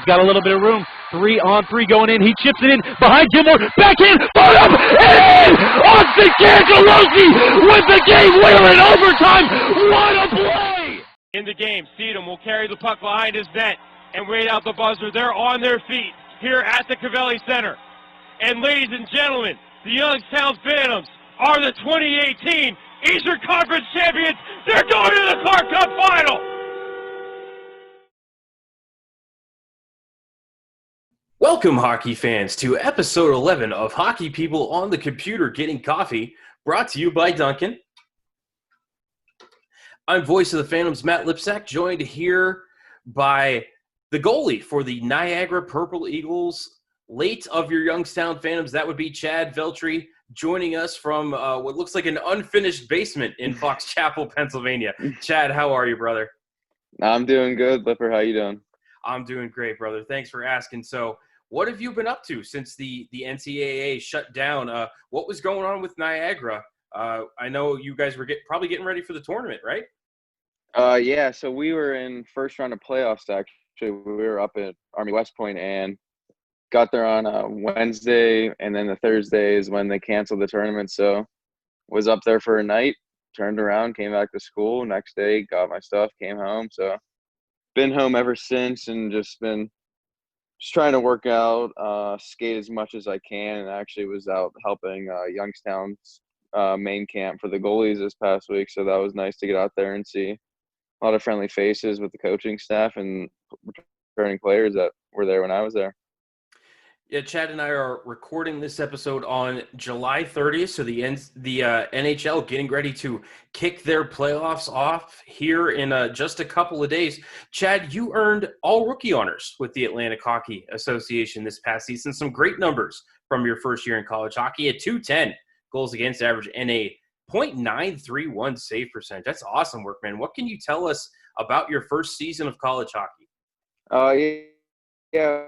got a little bit of room. 3-on-3 going in. He chips it in behind Gilmore. Back in. Put up. And in. Austin Cangelosi with the game winner in overtime. What a play. In the game, Sedum will carry the puck behind his net and wait out the buzzer. They're on their feet here at the Covelli Center. And ladies and gentlemen, the Youngstown Phantoms are the 2018 Eastern Conference champions. They're going to the Clark Cup final. Welcome, hockey fans, to episode 11 of Hockey People on the Computer Getting Coffee, brought to you by Dunkin. I'm voice of the Phantoms, Matt Lipsack, joined here by the goalie for the Niagara Purple Eagles, late of your Youngstown Phantoms. That would be Chad Veltri, joining us from what looks like an unfinished basement in Fox Chapel, Pennsylvania. Chad, how are you, brother? I'm doing good. Lipper, how you doing? I'm doing great, brother. Thanks for asking. So, what have you been up to since the NCAA shut down? What was going on with Niagara? I know you guys were probably getting ready for the tournament, right? Yeah, so we were in first round of playoffs, actually. We were up at Army West Point and got there on a Wednesday, and then the Thursday is when they canceled the tournament. So was up there for a night, turned around, came back to school. Next day, got my stuff, came home. So been home ever since and just trying to work out, skate as much as I can, and actually was out helping Youngstown's main camp for the goalies this past week. So that was nice to get out there and see a lot of friendly faces with the coaching staff and returning players that were there when I was there. Yeah, Chad and I are recording this episode on July 30th, so the NHL getting ready to kick their playoffs off here in just a couple of days. Chad, you earned all rookie honors with the Atlantic Hockey Association this past season. Some great numbers from your first year in college hockey at .210 goals against average and a .931 save percentage. That's awesome work, man. What can you tell us about your first season of college hockey? Yeah.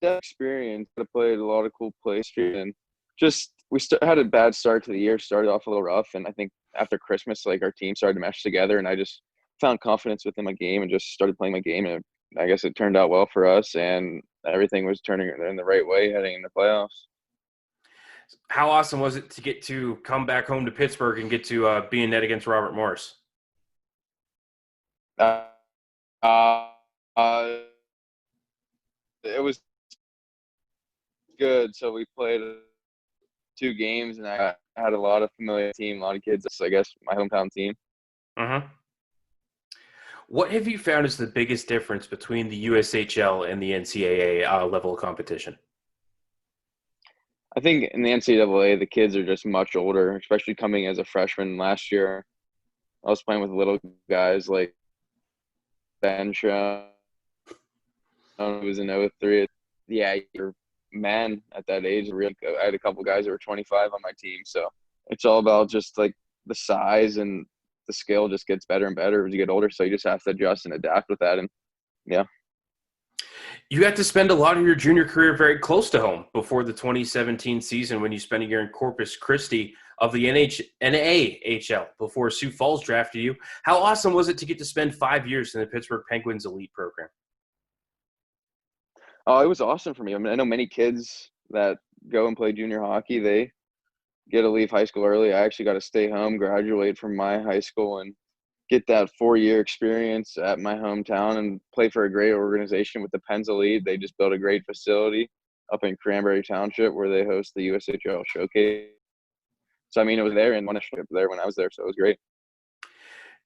That experience. I played a lot of cool places, and just we had a bad start to the year. Started off a little rough, and I think after Christmas, like our team started to mesh together, and I just found confidence within my game and just started playing my game. And I guess it turned out well for us, and everything was turning in the right way heading into playoffs. How awesome was it to get to come back home to Pittsburgh and get to be in net against Robert Morris? It was good. So we played 2 games, and I had a lot of familiar team, a lot of kids. I guess my hometown team. Mm-hmm. What have you found is the biggest difference between the USHL and the NCAA level of competition? I think in the NCAA, the kids are just much older, especially coming as a freshman. Last year, I was playing with little guys like Ben Shaw, who was in 03. Yeah, you're man at that age. Really, I had a couple guys that were 25 on my team. So it's all about just like the size, and the skill just gets better and better as you get older. So you just have to adjust and adapt with that. And yeah. You got to spend a lot of your junior career very close to home before the 2017 season when you spent a year in Corpus Christi of the NAHL before Sioux Falls drafted you. How awesome was it to get to spend 5 years in the Pittsburgh Penguins elite program? Oh, it was awesome for me. I mean, I know many kids that go and play junior hockey, they get to leave high school early. I actually got to stay home, graduate from my high school, and get that 4-year experience at my hometown and play for a great organization with the Pens Elite. They just built a great facility up in Cranberry Township where they host the USHL Showcase. So, I mean, it was there and won a trip there when I was there, so it was great.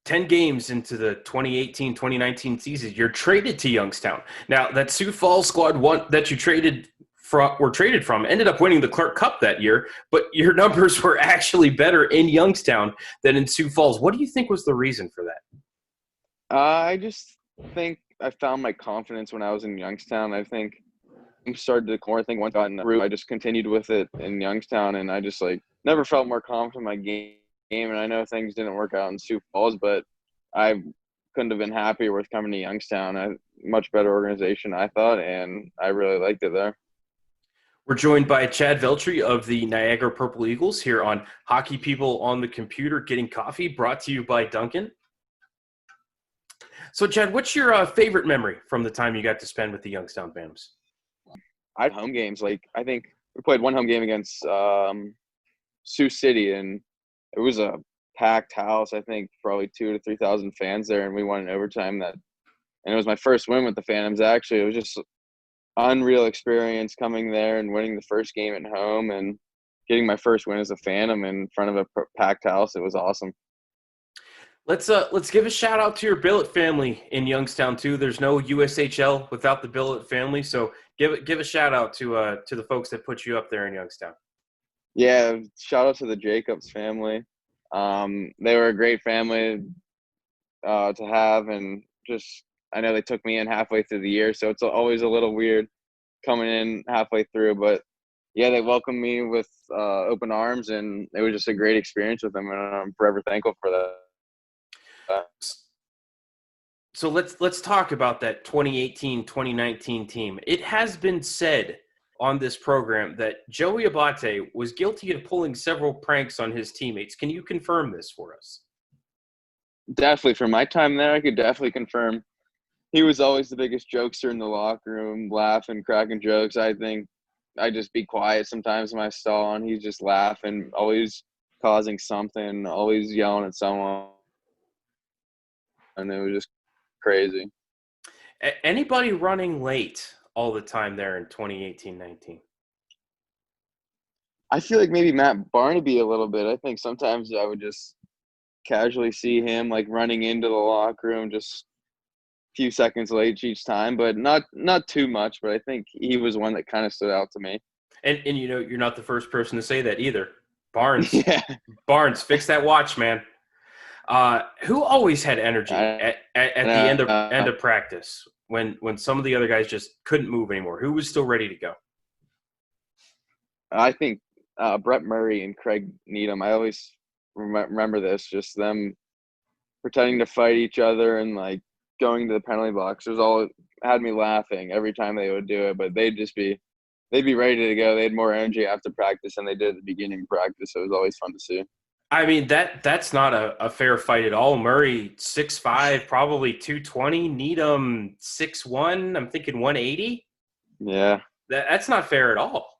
10 games into the 2018-2019 season, you're traded to Youngstown. Now, that Sioux Falls squad that you traded from ended up winning the Clark Cup that year, but your numbers were actually better in Youngstown than in Sioux Falls. What do you think was the reason for that? I just think I found my confidence when I was in Youngstown. I think I started to core. I think once I got in the route, I just continued with it in Youngstown, and I just never felt more confident in my game. And I know things didn't work out in Sioux Falls, but I couldn't have been happier with coming to Youngstown. A much better organization, I thought, and I really liked it there. We're joined by Chad Veltri of the Niagara Purple Eagles here on Hockey People on the Computer Getting Coffee, brought to you by Dunkin. So, Chad, what's your favorite memory from the time you got to spend with the Youngstown Phantoms? I had home games. Like, I think we played one home game against Sioux City, and it was a packed house. I think probably 2,000 to 3,000 fans there, and we won in overtime. And it was my first win with the Phantoms. Actually, it was just unreal experience coming there and winning the first game at home and getting my first win as a Phantom in front of a packed house. It was awesome. Let's give a shout out to your Billet family in Youngstown too. There's no USHL without the Billet family, so give a shout out to the folks that put you up there in Youngstown. Yeah, shout out to the Jacobs family. They were a great family to have, and just I know they took me in halfway through the year, so it's always a little weird coming in halfway through. But yeah, they welcomed me with open arms, and it was just a great experience with them, and I'm forever thankful for that. So let's talk about that 2018-2019 team. It has been said on this program that Joey Abate was guilty of pulling several pranks on his teammates. Can you confirm this for us? Definitely, from my time there, I could definitely confirm. He was always the biggest jokester in the locker room, laughing, cracking jokes. I think I just be quiet sometimes in my stall, and he's just laughing, always causing something, always yelling at someone. And it was just crazy. Anybody running late all the time there in 2018-19? I feel like maybe Matt Barnaby a little bit. I think sometimes I would just casually see him like running into the locker room just a few seconds late each time, but not too much. But I think he was one that kind of stood out to me. And you know, you're not the first person to say that either. Barnes, Yeah. Barnes, fix that watch, man. Who always had energy at the end of practice when some of the other guys just couldn't move anymore? Who was still ready to go? I think Brett Murray and Craig Needham. I always remember this, just them pretending to fight each other and like going to the penalty box. It was all had me laughing every time they would do it, but they'd be ready to go. They had more energy after practice than they did at the beginning of practice. So it was always fun to see. I mean, that's not a fair fight at all. Murray 6'5", probably 220. Needham 6'1", I'm thinking 180. Yeah. That's not fair at all.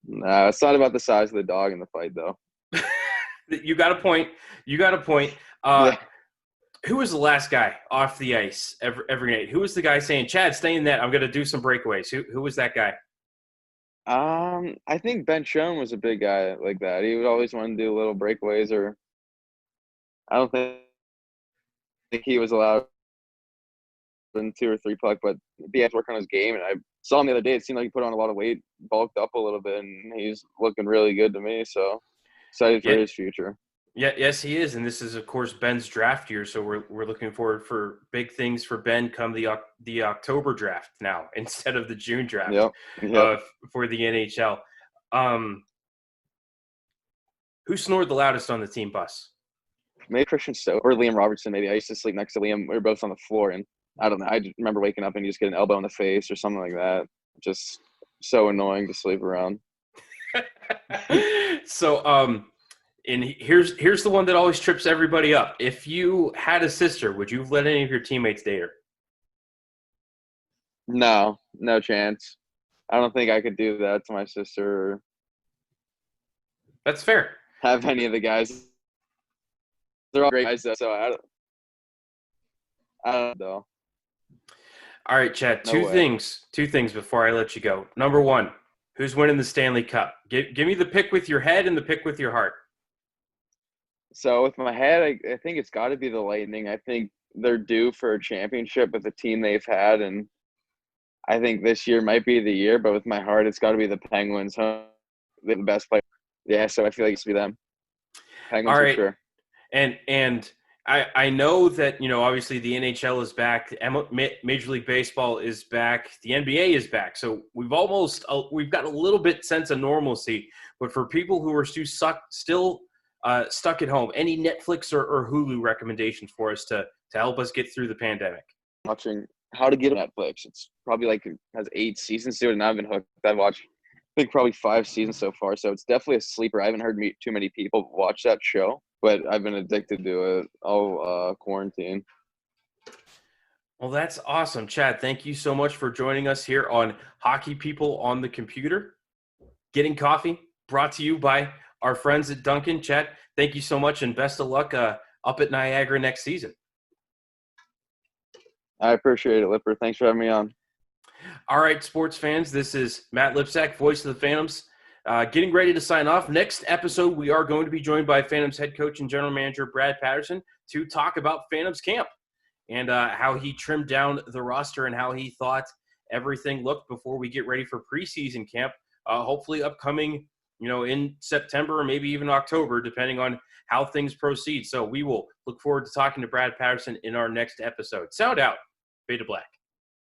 No, it's not about the size of the dog in the fight, though. You got a point. Yeah. Who was the last guy off the ice every night? Who was the guy saying, "Chad, stay in net. I'm going to do some breakaways"? Who was that guy? I think Ben Schoen was a big guy like that. He would always want to do little breakaways, or I don't think he was allowed in 2 or 3 puck, but he had to work on his game. And I saw him the other day. It seemed like he put on a lot of weight, bulked up a little bit, and he's looking really good to me. So excited for his future. Yeah, yes, he is, and this is, of course, Ben's draft year. So we're looking forward for big things for Ben come the October draft now instead of the June draft. Yep. For the NHL. Who snored the loudest on the team bus? Maybe Christian Stowe or Liam Robertson. Maybe I used to sleep next to Liam. We were both on the floor, and I don't know. I just remember waking up and you just get an elbow in the face or something like that. Just so annoying to sleep around. So, and here's the one that always trips everybody up. If you had a sister, would you let any of your teammates date her? No chance. I don't think I could do that to my sister or That's fair. have any of the guys. They're all great guys, though, so I don't know. All right, Chad, No two way. things before I let you go. Number one, who's winning the Stanley Cup? Give me the pick with your head and the pick with your heart. So with my head, I think it's got to be the Lightning. I think they're due for a championship with the team they've had, and I think this year might be the year. But with my heart, it's got to be the Penguins. Huh? They're the best player. Yeah, so I feel like it's be them. Penguins All right. for sure. And I know that, you know, obviously the NHL is back, Major League Baseball is back, the NBA is back. So we've got a little bit sense of normalcy. But for people who are still stuck at home, any Netflix or Hulu recommendations for us to help us get through the pandemic? Watching How to Get Netflix. It's probably like it has 8 seasons to it, and I've been hooked. I've watched, I think, probably 5 seasons so far. So it's definitely a sleeper. I haven't heard too many people watch that show, but I've been addicted to it all quarantine. Well, that's awesome. Chad, thank you so much for joining us here on Hockey People on the Computer. Getting Coffee, brought to you by our friends at Dunkin. Chad, thank you so much, and best of luck up at Niagara next season. I appreciate it, Lipper. Thanks for having me on. All right, sports fans, this is Matt Lipsack, voice of the Phantoms, getting ready to sign off. Next episode, we are going to be joined by Phantoms head coach and general manager Brad Patterson to talk about Phantoms camp and how he trimmed down the roster and how he thought everything looked before we get ready for preseason camp, hopefully upcoming, in September or maybe even October, depending on how things proceed. So we will look forward to talking to Brad Patterson in our next episode. Sound out. Fade to black.